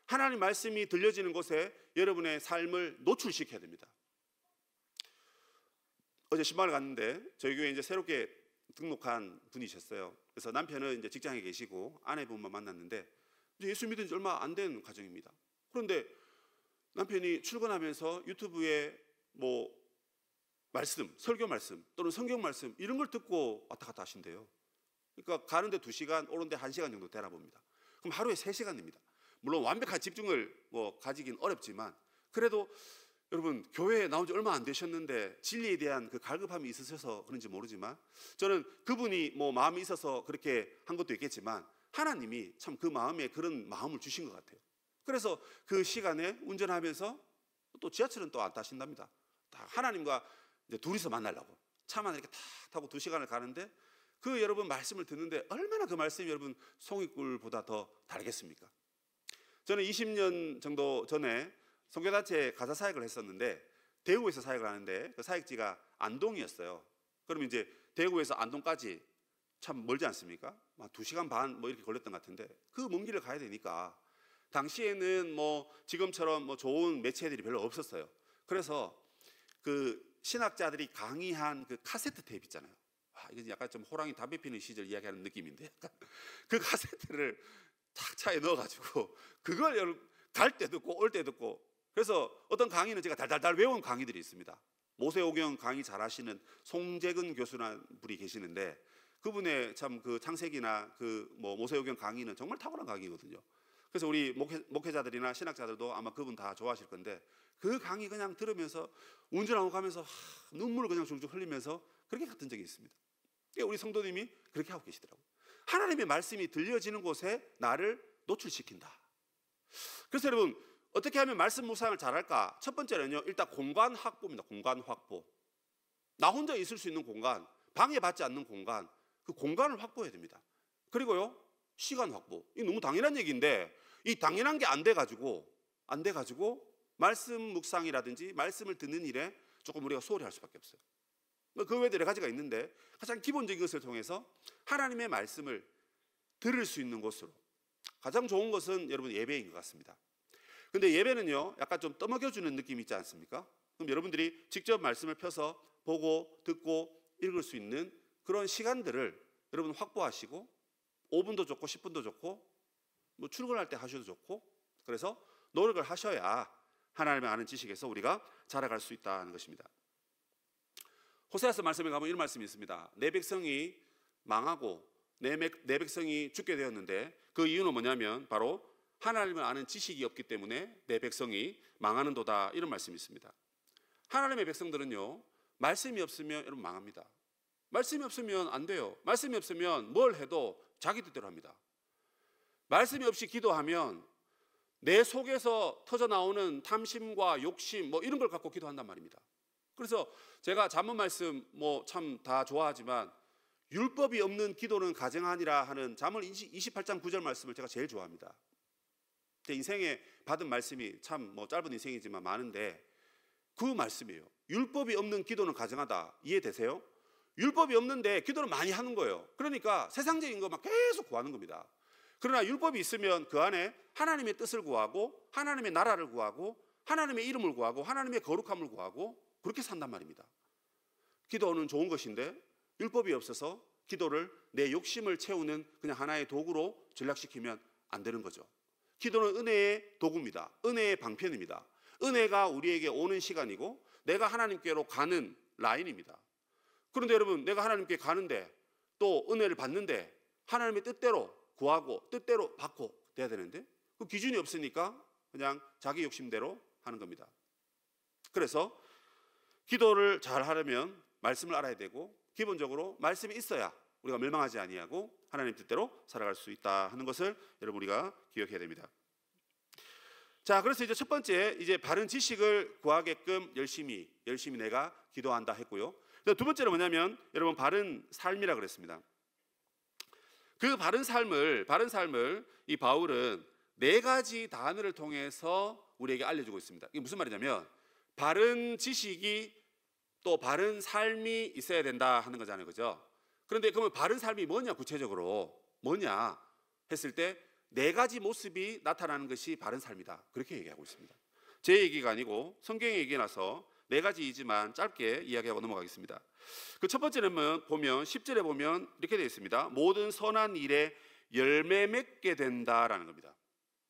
하나님 말씀이 들려지는 곳에 여러분의 삶을 노출시켜야 됩니다. 어제 신방을 갔는데 저희 교회에 이제 새롭게 등록한 분이셨어요. 그래서 남편은 이제 직장에 계시고 아내분만 만났는데 이제 예수 믿은 지 얼마 안 된 가정입니다. 그런데 남편이 출근하면서 유튜브에 뭐 말씀, 설교 말씀 또는 성경 말씀 이런 걸 듣고 왔다 갔다 하신대요. 그러니까 가는데 2시간, 오는데 1시간 정도 되나 봅니다. 그럼 하루에 3시간 됩니다. 물론 완벽한 집중을 뭐 가지긴 어렵지만 그래도 여러분 교회에 나온 지 얼마 안 되셨는데 진리에 대한 그 갈급함이 있으셔서 그런지 모르지만 저는 그분이 뭐 마음이 있어서 그렇게 한 것도 있겠지만 하나님이 참 그 마음에 그런 마음을 주신 것 같아요. 그래서 그 시간에 운전하면서 또 지하철은 또 안 타신답니다. 다 하나님과 이제 둘이서 만나려고 차만 이렇게 탁 타고 2시간을 가는데 그 여러분 말씀을 듣는데 얼마나 그 말씀이 여러분 송이꿀보다 더 다르겠습니까? 저는 20년 정도 전에 선교단체 가사 사역을 했었는데 대구에서 사역을 하는데 그 사역지가 안동이었어요. 그럼 이제 대구에서 안동까지 참 멀지 않습니까? 2시간 반 뭐 이렇게 걸렸던 것 같은데 그 먼 길을 가야 되니까 당시에는 뭐 지금처럼 뭐 좋은 매체들이 별로 없었어요. 그래서 그 신학자들이 강의한 그 카세트 테이프 있잖아요. 이건 약간 좀 호랑이 담배 피는 시절 이야기하는 느낌인데 약간 그 카세트를 탁 차에 넣어가지고 그걸 갈 때 듣고 올 때 듣고. 그래서 어떤 강의는 제가 달달달 외운 강의들이 있습니다. 모세오경 강의 잘하시는 송재근 교수라는 분이 계시는데 그분의 참 그 창세기나 그 뭐 모세오경 강의는 정말 탁월한 강의거든요. 그래서 우리 목회자들이나 신학자들도 아마 그분 다 좋아하실 건데 그 강의 그냥 들으면서 운전하고 가면서 눈물을 그냥 줄줄 흘리면서 그렇게 갔던 적이 있습니다. 우리 성도님이 그렇게 하고 계시더라고요. 하나님의 말씀이 들려지는 곳에 나를 노출시킨다. 그래서 여러분 어떻게 하면 말씀 묵상을 잘할까? 첫 번째는요, 일단 공간 확보입니다. 공간 확보. 나 혼자 있을 수 있는 공간, 방해받지 않는 공간, 그 공간을 확보해야 됩니다. 그리고요, 시간 확보. 이게 너무 당연한 얘기인데 이 당연한 게 안 돼가지고 말씀 묵상이라든지 말씀을 듣는 일에 조금 우리가 소홀히 할 수밖에 없어요. 그 외에도 여러 가지가 있는데 가장 기본적인 것을 통해서 하나님의 말씀을 들을 수 있는 곳으로 가장 좋은 것은 여러분 예배인 것 같습니다. 근데 예배는요 약간 좀 떠먹여주는 느낌이 있지 않습니까? 그럼 여러분들이 직접 말씀을 펴서 보고 듣고 읽을 수 있는 그런 시간들을 여러분 확보하시고 5분도 좋고 10분도 좋고 뭐 출근할 때 하셔도 좋고 그래서 노력을 하셔야 하나님의 아는 지식에서 우리가 자라갈 수 있다는 것입니다. 호세아서 말씀에 가면 이런 말씀이 있습니다. 내 백성이 망하고 내 백성이 죽게 되었는데 그 이유는 뭐냐면 바로 하나님을 아는 지식이 없기 때문에 내 백성이 망하는도다, 이런 말씀이 있습니다. 하나님의 백성들은요 말씀이 없으면 여러분 망합니다. 말씀이 없으면 안 돼요. 말씀이 없으면 뭘 해도 자기 뜻대로 합니다. 말씀이 없이 기도하면 내 속에서 터져나오는 탐심과 욕심 뭐 이런 걸 갖고 기도한단 말입니다. 그래서 제가 잠언 말씀 뭐 참 다 좋아하지만 율법이 없는 기도는 가증하니라 하는 잠언 28장 9절 말씀을 제가 제일 좋아합니다. 제 인생에 받은 말씀이 참 뭐 짧은 인생이지만 많은데 그 말씀이에요. 율법이 없는 기도는 가증하다. 이해되세요? 율법이 없는데 기도를 많이 하는 거예요. 그러니까 세상적인 것만 계속 구하는 겁니다. 그러나 율법이 있으면 그 안에 하나님의 뜻을 구하고 하나님의 나라를 구하고 하나님의 이름을 구하고 하나님의 거룩함을 구하고 그렇게 산단 말입니다. 기도는 좋은 것인데 율법이 없어서 기도를 내 욕심을 채우는 그냥 하나의 도구로 전락시키면 안 되는 거죠. 기도는 은혜의 도구입니다. 은혜의 방편입니다. 은혜가 우리에게 오는 시간이고 내가 하나님께로 가는 라인입니다. 그런데 여러분 내가 하나님께 가는데 또 은혜를 받는데 하나님의 뜻대로 구하고 뜻대로 받고 돼야 되는데 그 기준이 없으니까 그냥 자기 욕심대로 하는 겁니다. 그래서 기도를 잘 하려면 말씀을 알아야 되고 기본적으로 말씀이 있어야 우리가 멸망하지 아니하고 하나님 뜻대로 살아갈 수 있다 하는 것을 여러분 우리가 기억해야 됩니다. 자, 그래서 이제 첫 번째 이제 바른 지식을 구하게끔 열심히 내가 기도한다 했고요. 두 번째는 뭐냐면 여러분 바른 삶이라 그랬습니다. 그 바른 삶을 이 바울은 4가지 단어를 통해서 우리에게 알려주고 있습니다. 이게 무슨 말이냐면 바른 지식이 또 바른 삶이 있어야 된다 하는 거잖아요, 그죠? 그런데 그러면 바른 삶이 뭐냐, 구체적으로 뭐냐 했을 때 4가지 모습이 나타나는 것이 바른 삶이다, 그렇게 얘기하고 있습니다. 제 얘기가 아니고 성경의 얘기라서 4가지이지만 짧게 이야기하고 넘어가겠습니다. 그 첫 번째는 보면 10절에 보면 이렇게 되어 있습니다. 모든 선한 일에 열매 맺게 된다라는 겁니다.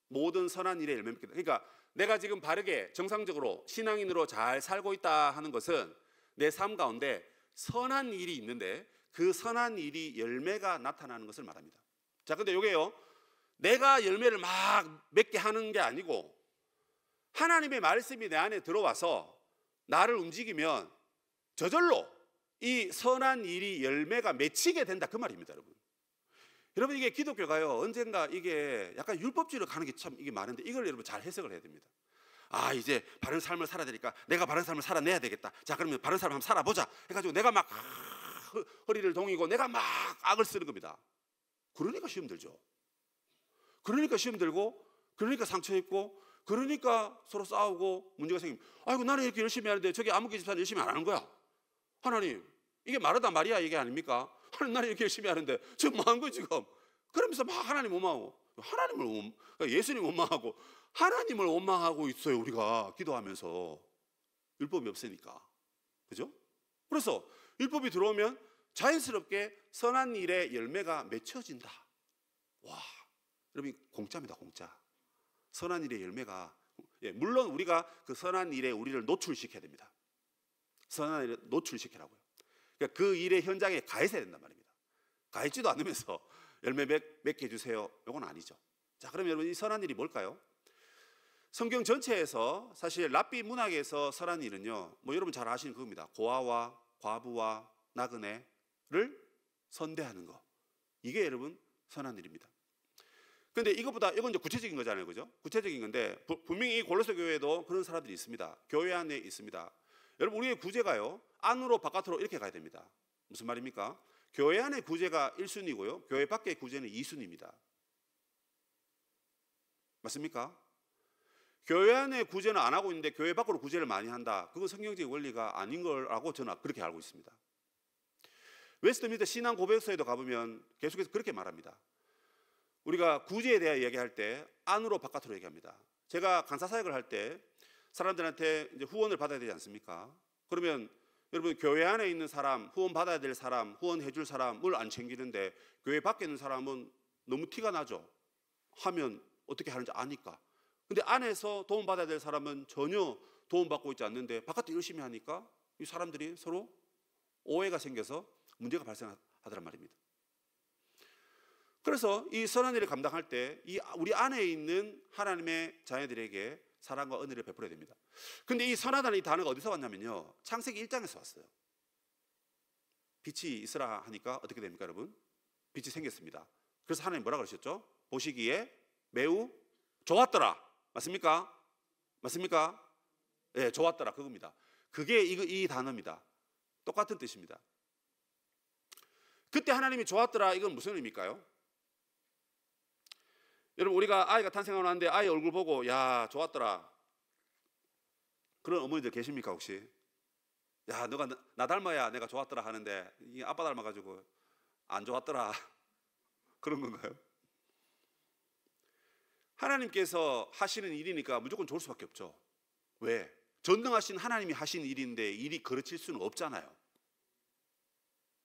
모든 선한 일에 열매 맺게 된다. 그러니까 내가 지금 바르게 정상적으로 신앙인으로 잘 살고 있다 하는 것은 내 삶 가운데 선한 일이 있는데 그 선한 일이 열매가 나타나는 것을 말합니다. 자, 근데 이게요 내가 열매를 막 맺게 하는 게 아니고 하나님의 말씀이 내 안에 들어와서 나를 움직이면 저절로 이 선한 일이 열매가 맺히게 된다, 그 말입니다. 여러분 이게 기독교가요 언젠가 이게 약간 율법주의로 가는 게 참 이게 많은데 이걸 여러분 잘 해석을 해야 됩니다. 아, 이제 바른 삶을 살아야 되니까 내가 바른 삶을 살아내야 되겠다. 자, 그러면 바른 삶을 한번 살아보자 해가지고 내가 막 허리를 동이고 내가 막 악을 쓰는 겁니다. 그러니까 시험 들죠. 그러니까 시험 들고 그러니까 상처 입고 그러니까 서로 싸우고 문제가 생깁니다. 아이고 나는 이렇게 열심히 하는데 저기 아무개 집사는 열심히 안 하는 거야. 하나님 이게 마르다 마리아 얘기 아닙니까? 하나님 나는 이렇게 열심히 하는데 지금 뭐 한 거야 지금? 그러면서 막 하나님 원망하고 예수님 원망하고 하나님을 원망하고 있어요. 우리가 기도하면서 율법이 없으니까, 그죠? 그래서 율법이 들어오면 자연스럽게 선한 일의 열매가 맺혀진다. 와, 여러분 공짜입니다, 공짜. 선한 일의 열매가 물론 우리가 그 선한 일에 우리를 노출시켜야 됩니다. 선한 일에 노출시키라고요. 그러니까 그 일의 현장에 가 있어야 된단 말입니다. 가 있지도 않으면서 열매 맺게 해주세요. 이건 아니죠. 자, 그러면 여러분 이 선한 일이 뭘까요? 성경 전체에서 사실 랍비 문학에서 선한 일은요, 뭐 여러분 잘 아시는 그겁니다. 고아와 과부와 나그네를 선대하는 거. 이게 여러분 선한 일입니다. 근데 이건 이제 구체적인 거잖아요, 그죠? 구체적인 건데 분명히 이 골로새 교회에도 그런 사람들이 있습니다. 교회 안에 있습니다. 여러분 우리의 구제가요, 안으로 바깥으로 이렇게 가야 됩니다. 무슨 말입니까? 교회 안의 구제가 1순위고요, 교회 밖의 구제는 2순위입니다. 맞습니까? 교회 안에 구제는 안 하고 있는데 교회 밖으로 구제를 많이 한다. 그건 성경적인 원리가 아닌 거라고 저는 그렇게 알고 있습니다. 웨스트민스터 신앙 고백서에도 가보면 계속해서 그렇게 말합니다. 우리가 구제에 대해 얘기할 때 안으로 바깥으로 얘기합니다. 제가 간사 사역을 할 때 사람들한테 이제 후원을 받아야 되지 않습니까? 그러면 여러분 교회 안에 있는 사람, 후원 받아야 될 사람, 후원해 줄 사람을 안 챙기는데 교회 밖에 있는 사람은 너무 티가 나죠. 하면 어떻게 하는지 아니까. 근데 안에서 도움 받아야 될 사람은 전혀 도움 받고 있지 않는데 바깥에 열심히 하니까 이 사람들이 서로 오해가 생겨서 문제가 발생하더란 말입니다. 그래서 이 선한 일을 감당할 때 우리 안에 있는 하나님의 자녀들에게 사랑과 은혜를 베풀어야 됩니다. 근데 이 선하다는 이 단어가 어디서 왔냐면요, 창세기 1장에서 왔어요. 빛이 있으라 하니까 어떻게 됩니까, 여러분? 빛이 생겼습니다. 그래서 하나님 뭐라 그러셨죠? 보시기에 매우 좋았더라. 맞습니까? 맞습니까? 예, 좋았더라, 그겁니다. 그게 이 단어입니다. 똑같은 뜻입니다. 그때 하나님이 좋았더라, 이건 무슨 의미일까요? 여러분 우리가 아이가 탄생하고 나는데 아이 얼굴 보고 야 좋았더라, 그런 어머니들 계십니까 혹시? 야 너가 나 닮아야 내가 좋았더라 하는데 이 아빠 닮아가지고 안 좋았더라 그런 건가요? 하나님께서 하시는 일이니까 무조건 좋을 수밖에 없죠. 왜? 전능하신 하나님이 하신 일인데 일이 그르칠 수는 없잖아요.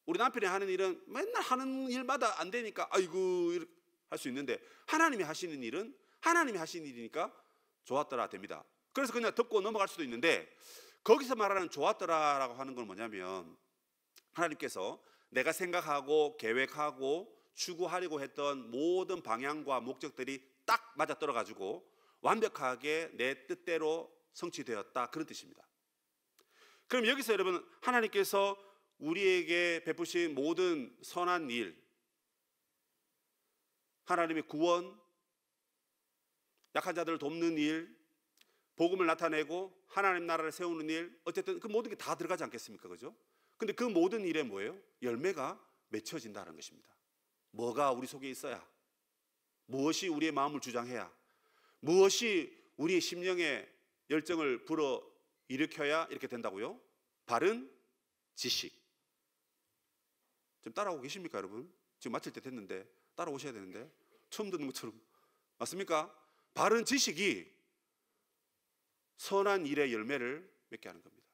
우리 남편이 하는 일은 맨날 하는 일마다 안 되니까 아이고 할 수 있는데 하나님이 하시는 일은 하나님이 하시는 일이니까 좋았더라 됩니다. 그래서 그냥 듣고 넘어갈 수도 있는데 거기서 말하는 좋았더라라고 하는 건 뭐냐면 하나님께서 내가 생각하고 계획하고 추구하려고 했던 모든 방향과 목적들이 딱 맞아떨어가지고 완벽하게 내 뜻대로 성취되었다, 그런 뜻입니다. 그럼 여기서 여러분 하나님께서 우리에게 베푸신 모든 선한 일, 하나님의 구원, 약한 자들을 돕는 일, 복음을 나타내고 하나님 나라를 세우는 일, 어쨌든 그 모든 게 다 들어가지 않겠습니까? 그죠? 근데 그 모든 일에 뭐예요? 열매가 맺혀진다는 것입니다. 뭐가 우리 속에 있어야, 무엇이 우리의 마음을 주장해야, 무엇이 우리의 심령의 열정을 불어 일으켜야 이렇게 된다고요? 바른 지식. 지금 따라오고 계십니까 여러분? 지금 마칠 때 됐는데 따라오셔야 되는데 처음 듣는 것처럼. 맞습니까? 바른 지식이 선한 일의 열매를 맺게 하는 겁니다.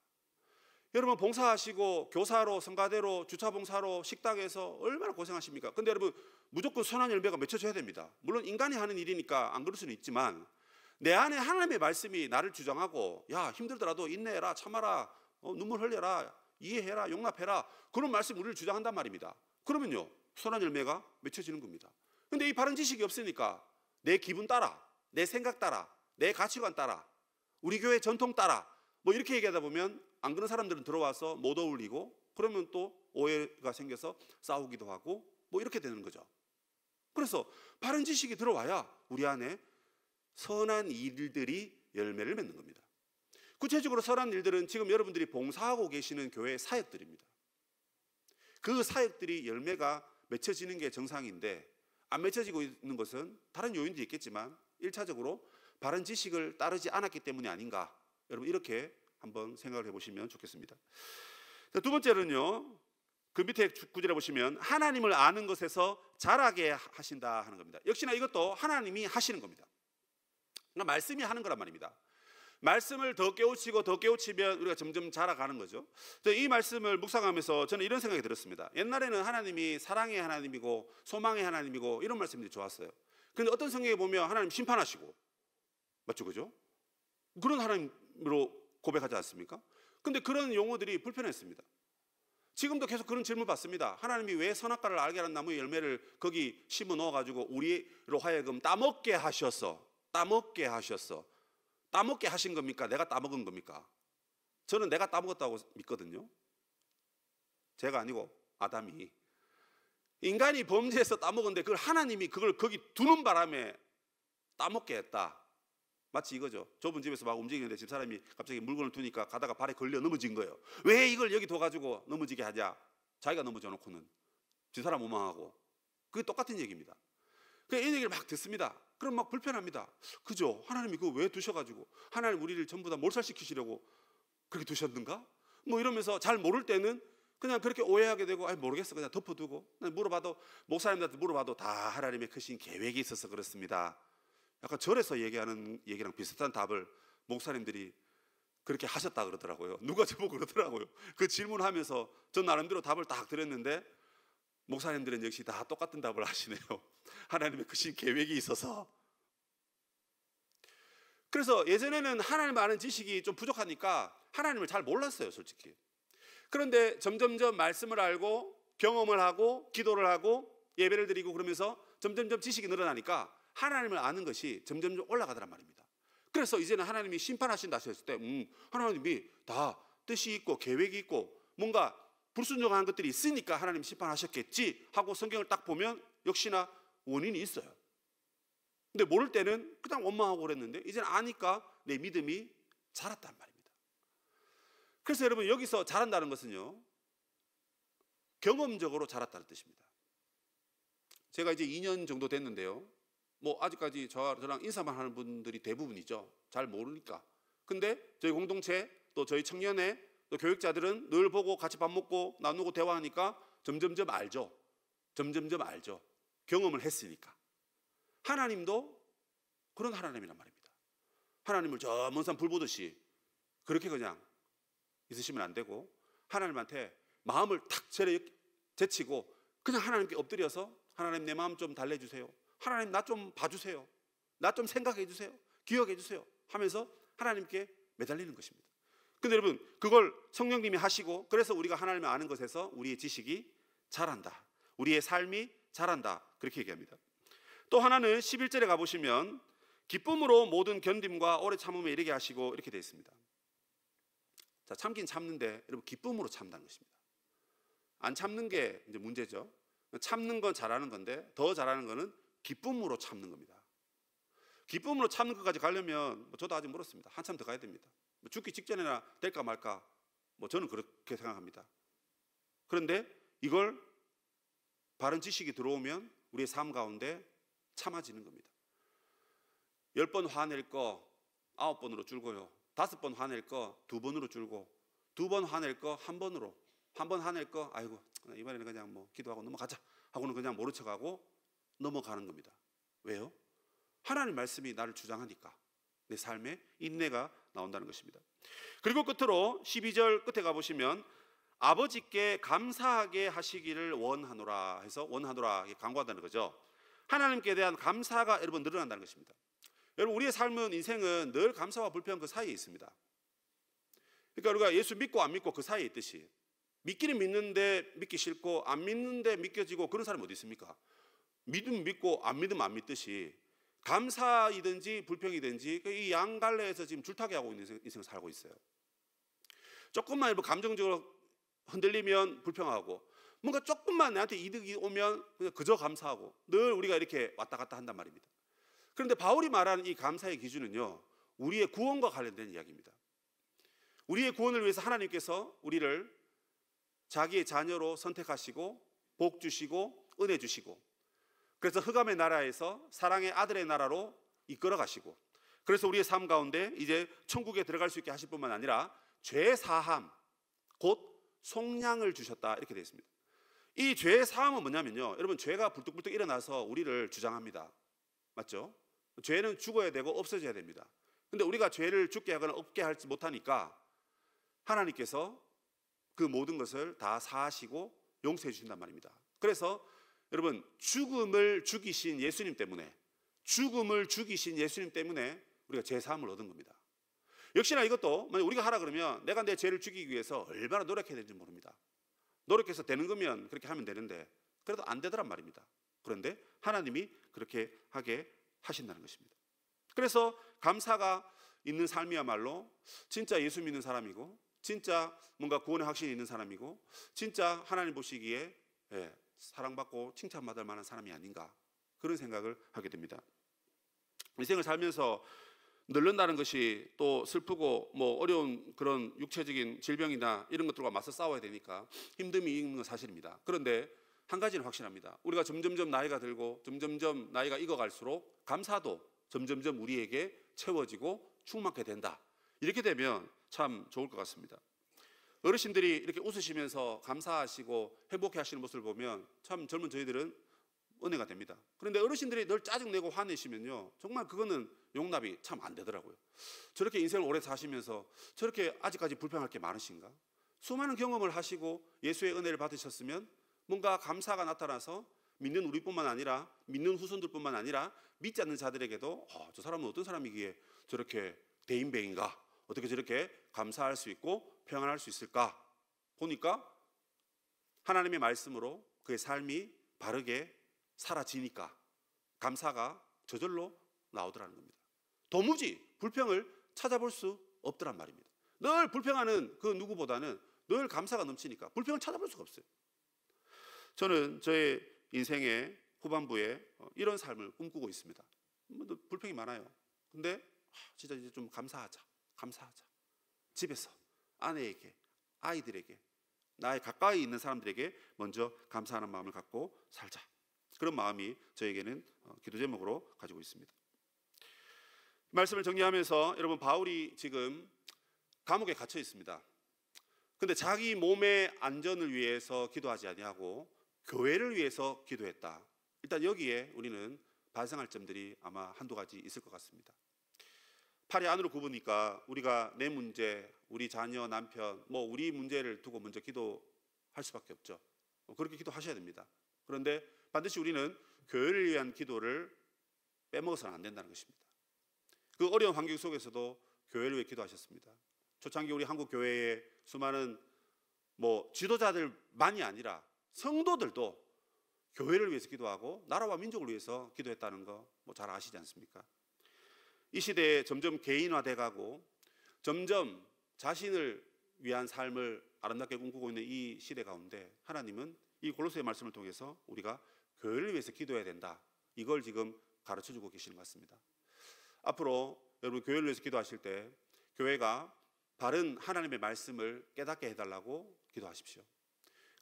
여러분 봉사하시고 교사로, 성가대로, 주차봉사로, 식당에서 얼마나 고생하십니까? 근데 여러분 무조건 선한 열매가 맺혀져야 됩니다. 물론 인간이 하는 일이니까 안 그럴 수는 있지만 내 안에 하나님의 말씀이 나를 주장하고 야 힘들더라도 인내해라, 참아라, 눈물 흘려라, 이해해라, 용납해라, 그런 말씀 우리를 주장한단 말입니다. 그러면요 선한 열매가 맺혀지는 겁니다. 근데 이 바른 지식이 없으니까 내 기분 따라, 내 생각 따라, 내 가치관 따라, 우리 교회 전통 따라 뭐 이렇게 얘기하다 보면 안 그런 사람들은 들어와서 못 어울리고 그러면 또 오해가 생겨서 싸우기도 하고 뭐 이렇게 되는 거죠. 그래서 바른 지식이 들어와야 우리 안에 선한 일들이 열매를 맺는 겁니다. 구체적으로 선한 일들은 지금 여러분들이 봉사하고 계시는 교회 사역들입니다. 그 사역들이 열매가 맺혀지는 게 정상인데 안 맺혀지고 있는 것은 다른 요인도 있겠지만 1차적으로 바른 지식을 따르지 않았기 때문이 아닌가, 여러분 이렇게 한번 생각을 해보시면 좋겠습니다. 두 번째는요, 그 밑에 구절에 보시면 하나님을 아는 것에서 자라게 하신다 하는 겁니다. 역시나 이것도 하나님이 하시는 겁니다. 그러니까 말씀이 하는 거란 말입니다. 말씀을 더 깨우치고 더 깨우치면 우리가 점점 자라가는 거죠. 이 말씀을 묵상하면서 저는 이런 생각이 들었습니다. 옛날에는 하나님이 사랑의 하나님이고 소망의 하나님이고 이런 말씀들이 좋았어요. 그런데 어떤 성경에 보면 하나님 심판하시고 맞죠, 그죠? 그런 하나님으로 고백하지 않습니까? 근데 그런 용어들이 불편했습니다. 지금도 계속 그런 질문 받습니다. 하나님이 왜 선악과를 알게 하는 나무의 열매를 거기 심어 넣어가지고 우리로 하여금 따먹게 하셨어? 따먹게 하셨어. 따먹게 하신 겁니까? 내가 따먹은 겁니까? 저는 내가 따먹었다고 믿거든요. 제가 아니고 아담이. 인간이 범죄해서 따먹었는데 그걸 하나님이 그걸 거기 두는 바람에 따먹게 했다. 마치 이거죠. 좁은 집에서 막 움직이는데 집사람이 갑자기 물건을 두니까 가다가 발에 걸려 넘어진 거예요. 왜 이걸 여기 둬가지고 넘어지게 하냐? 자기가 넘어져 놓고는 집사람 원망하고. 그게 똑같은 얘기입니다. 이 얘기를 막 듣습니다. 그럼 막 불편합니다. 그죠? 하나님이 그거 왜 두셔가지고 하나님 우리를 전부 다 몰살시키시려고 그렇게 두셨는가? 뭐 이러면서 잘 모를 때는 그냥 그렇게 오해하게 되고 모르겠어 그냥 덮어두고 물어봐도 목사님들한테 물어봐도 다 하나님의 크신 계획이 있어서 그렇습니다. 약간 절에서 얘기하는 얘기랑 비슷한 답을 목사님들이 그렇게 하셨다 그러더라고요. 누가 저보고 그러더라고요. 그 질문하면서 전 나름대로 답을 딱 드렸는데 목사님들은 역시 다 똑같은 답을 하시네요. 하나님의 크신 계획이 있어서. 그래서 예전에는 하나님 아는 지식이 좀 부족하니까 하나님을 잘 몰랐어요, 솔직히. 그런데 점점점 말씀을 알고 경험을 하고 기도를 하고 예배를 드리고 그러면서 점점점 지식이 늘어나니까 하나님을 아는 것이 점점 올라가더란 말입니다. 그래서 이제는 하나님이 심판하신다 했을 때 하나님이 다 뜻이 있고 계획이 있고 뭔가 불순종한 것들이 있으니까 하나님 심판하셨겠지 하고 성경을 딱 보면 역시나 원인이 있어요. 근데 모를 때는 그냥 원망하고 그랬는데 이제는 아니까 내 믿음이 자랐단 말입니다. 그래서 여러분 여기서 자란다는 것은요 경험적으로 자랐다는 뜻입니다. 제가 이제 2년 정도 됐는데요 뭐 아직까지 저랑 인사만 하는 분들이 대부분이죠. 잘 모르니까. 근데 저희 공동체 또 저희 청년회 또 교육자들은 늘 보고 같이 밥 먹고 나누고 대화하니까 점점점 알죠. 점점점 알죠. 경험을 했으니까. 하나님도 그런 하나님이란 말입니다. 하나님을 저 먼 산 불 보듯이 그렇게 그냥 있으시면 안 되고 하나님한테 마음을 탁 제치고 그냥 하나님께 엎드려서 하나님 내 마음 좀 달래주세요. 하나님 나 좀 봐주세요. 나 좀 생각해 주세요. 기억해 주세요. 하면서 하나님께 매달리는 것입니다. 근데 여러분 그걸 성령님이 하시고 그래서 우리가 하나님을 아는 것에서 우리의 지식이 자란다. 우리의 삶이 자란다. 그렇게 얘기합니다. 또 하나는 11절에 가보시면 기쁨으로 모든 견딤과 오래 참음에 이르게 하시고 이렇게 되어 있습니다. 자, 참긴 참는데 여러분 기쁨으로 참다는 것입니다. 안 참는 게 이제 문제죠. 참는 건 잘하는 건데 더 잘하는 거는 기쁨으로 참는 겁니다. 기쁨으로 참는 것까지 가려면 저도 아직 멀었습니다. 한참 더 가야 됩니다. 죽기 직전에나 될까 말까 저는 그렇게 생각합니다. 그런데 이걸 바른 지식이 들어오면 우리의 삶 가운데 참아지는 겁니다. 10번 화낼 거 9번으로 줄고요. 5번 화낼 거 2번으로 줄고 2번 화낼 거 1번으로 1번 화낼 거 아이고 이번에는 그냥 기도하고 넘어가자 하고는 그냥 모른 척하고 넘어가는 겁니다. 왜요? 하나님 말씀이 나를 주장하니까 내 삶에 인내가 나온다는 것입니다. 그리고 끝으로 12절 끝에 가보시면 아버지께 감사하게 하시기를 원하노라 해서 원하노라 강구한다는 거죠. 하나님께 대한 감사가 여러분 늘어난다는 것입니다. 여러분 우리의 삶은 인생은 늘 감사와 불평 그 사이에 있습니다. 그러니까 우리가 예수 믿고 안 믿고 그 사이에 있듯이 믿기는 믿는데 믿기 싫고 안 믿는데 믿겨지고 그런 사람이 어디 있습니까? 믿으면 믿고 안 믿으면 안 믿듯이 감사이든지 불평이든지 이 양갈래에서 지금 줄타기 하고 있는 인생을 살고 있어요. 조금만 감정적으로 흔들리면 불평하고 뭔가 조금만 나한테 이득이 오면 그냥 그저 감사하고 늘 우리가 이렇게 왔다 갔다 한단 말입니다. 그런데 바울이 말하는 이 감사의 기준은요 우리의 구원과 관련된 이야기입니다. 우리의 구원을 위해서 하나님께서 우리를 자기의 자녀로 선택하시고 복 주시고 은혜 주시고 그래서 흑암의 나라에서 사랑의 아들의 나라로 이끌어 가시고 그래서 우리의 삶 가운데 이제 천국에 들어갈 수 있게 하실 뿐만 아니라 죄 사함 곧 속량을 주셨다 이렇게 되어 있습니다. 이 죄 사함은 뭐냐면요 여러분 죄가 불뚝불뚝 일어나서 우리를 주장합니다. 맞죠? 죄는 죽어야 되고 없어져야 됩니다. 근데 우리가 죄를 죽게 하거나 없게 하지 못하니까 하나님께서 그 모든 것을 다 사하시고 용서해 주신단 말입니다. 그래서 여러분 죽음을 죽이신 예수님 때문에 우리가 제사함을 얻은 겁니다. 역시나 이것도 만약 우리가 하라 그러면 내가 내 죄를 죽이기 위해서 얼마나 노력해야 되는지 모릅니다. 노력해서 되는 거면 그렇게 하면 되는데 그래도 안 되더란 말입니다. 그런데 하나님이 그렇게 하게 하신다는 것입니다. 그래서 감사가 있는 삶이야말로 진짜 예수 믿는 사람이고, 진짜 뭔가 구원의 확신이 있는 사람이고, 진짜 하나님 보시기에 사랑받고 칭찬받을 만한 사람이 아닌가, 그런 생각을 하게 됩니다. 인생을 살면서 늙는다는 것이 또 슬프고 뭐 어려운 그런 육체적인 질병이나 이런 것들과 맞서 싸워야 되니까 힘듦이 있는 건 사실입니다. 그런데 한 가지는 확실합니다. 우리가 점점점 나이가 들고 점점점 나이가 익어갈수록 감사도 점점점 우리에게 채워지고 충만하게 된다. 이렇게 되면 참 좋을 것 같습니다. 어르신들이 이렇게 웃으시면서 감사하시고 행복해 하시는 모습을 보면 참 젊은 저희들은 은혜가 됩니다. 그런데 어르신들이 늘 짜증내고 화내시면요, 정말 그거는 용납이 참 안 되더라고요. 저렇게 인생을 오래 사시면서 저렇게 아직까지 불평할 게 많으신가? 수많은 경험을 하시고 예수의 은혜를 받으셨으면 뭔가 감사가 나타나서 믿는 우리뿐만 아니라 믿는 후손들뿐만 아니라 믿지 않는 자들에게도 저 사람은 어떤 사람이기에 저렇게 대인배인가? 어떻게 저렇게 감사할 수 있고 평안할 수 있을까? 보니까 하나님의 말씀으로 그의 삶이 바르게 사라지니까 감사가 저절로 나오더라는 겁니다. 도무지 불평을 찾아볼 수 없더란 말입니다. 늘 불평하는 그 누구보다는 늘 감사가 넘치니까 불평을 찾아볼 수가 없어요. 저는 저의 인생의 후반부에 이런 삶을 꿈꾸고 있습니다. 불평이 많아요. 근데 진짜 이제 좀 감사하자. 집에서 아내에게, 아이들에게, 나의 가까이 있는 사람들에게 먼저 감사하는 마음을 갖고 살자. 그런 마음이 저에게는 기도 제목으로 가지고 있습니다. 말씀을 정리하면서 여러분, 바울이 지금 감옥에 갇혀 있습니다. 근데 자기 몸의 안전을 위해서 기도하지 아니하고 교회를 위해서 기도했다. 일단 여기에 우리는 반성할 점들이 아마 한두 가지 있을 것 같습니다. 팔이 안으로 굽으니까 우리가 내 문제, 우리 자녀, 남편, 우리 문제를 두고 먼저 기도할 수밖에 없죠. 그렇게 기도하셔야 됩니다. 그런데 반드시 우리는 교회를 위한 기도를 빼먹어서는 안 된다는 것입니다. 그 어려운 환경 속에서도 교회를 위해 기도하셨습니다. 초창기 우리 한국 교회의 수많은 지도자들만이 아니라 성도들도 교회를 위해서 기도하고 나라와 민족을 위해서 기도했다는 거 잘 아시지 않습니까? 이 시대에 점점 개인화돼 가고 점점 자신을 위한 삶을 아름답게 꿈꾸고 있는 이 시대 가운데 하나님은 이 골로새의 말씀을 통해서 우리가 교회를 위해서 기도해야 된다. 이걸 지금 가르쳐주고 계시는 것 같습니다. 앞으로 여러분 교회를 위해서 기도하실 때 교회가 바른 하나님의 말씀을 깨닫게 해달라고 기도하십시오.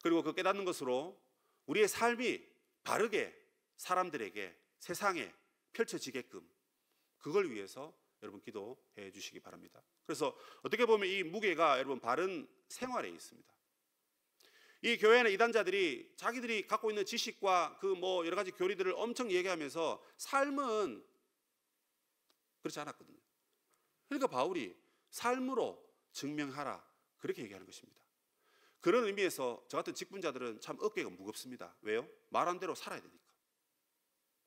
그리고 그 깨닫는 것으로 우리의 삶이 바르게 사람들에게, 세상에 펼쳐지게끔 그걸 위해서 여러분 기도해 주시기 바랍니다. 그래서 어떻게 보면 이 무게가 여러분 바른 생활에 있습니다. 이 교회는 이단자들이 자기들이 갖고 있는 지식과 그 여러 가지 교리들을 엄청 얘기하면서 삶은 그렇지 않았거든요. 그러니까 바울이 삶으로 증명하라 그렇게 얘기하는 것입니다. 그런 의미에서 저 같은 직분자들은 참 어깨가 무겁습니다. 왜요? 말한 대로 살아야 되니까.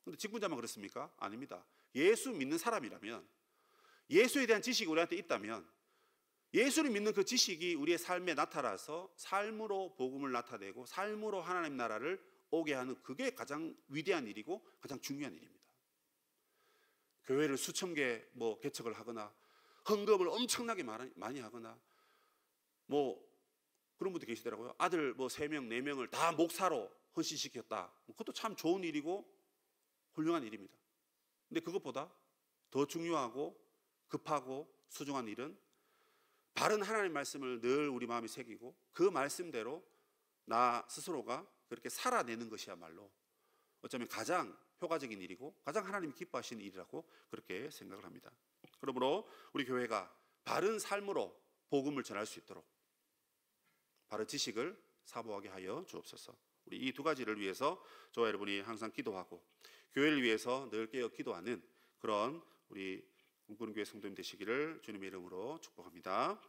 그런데 직분자만 그렇습니까? 아닙니다. 예수 믿는 사람이라면, 예수에 대한 지식이 우리한테 있다면 예수를 믿는 그 지식이 우리의 삶에 나타나서 삶으로 복음을 나타내고 삶으로 하나님 나라를 오게 하는, 그게 가장 위대한 일이고 가장 중요한 일입니다. 교회를 수천 개 개척을 하거나 헌금을 엄청나게 많이 하거나 그런 분도 계시더라고요. 아들 3명, 4명을 다 목사로 헌신시켰다. 그것도 참 좋은 일이고 훌륭한 일입니다. 근데 그것보다 더 중요하고 급하고 소중한 일은 바른 하나님의 말씀을 늘 우리 마음에 새기고 그 말씀대로 나 스스로가 그렇게 살아내는 것이야말로 어쩌면 가장 효과적인 일이고 가장 하나님이 기뻐하시는 일이라고 그렇게 생각을 합니다. 그러므로 우리 교회가 바른 삶으로 복음을 전할 수 있도록 바른 지식을 사모하게 하여 주옵소서. 우리 이 두 가지를 위해서 저와 여러분이 항상 기도하고 교회를 위해서 늘 깨어 기도하는 그런 우리 꿈꾸는 교회 성도님 되시기를 주님의 이름으로 축복합니다.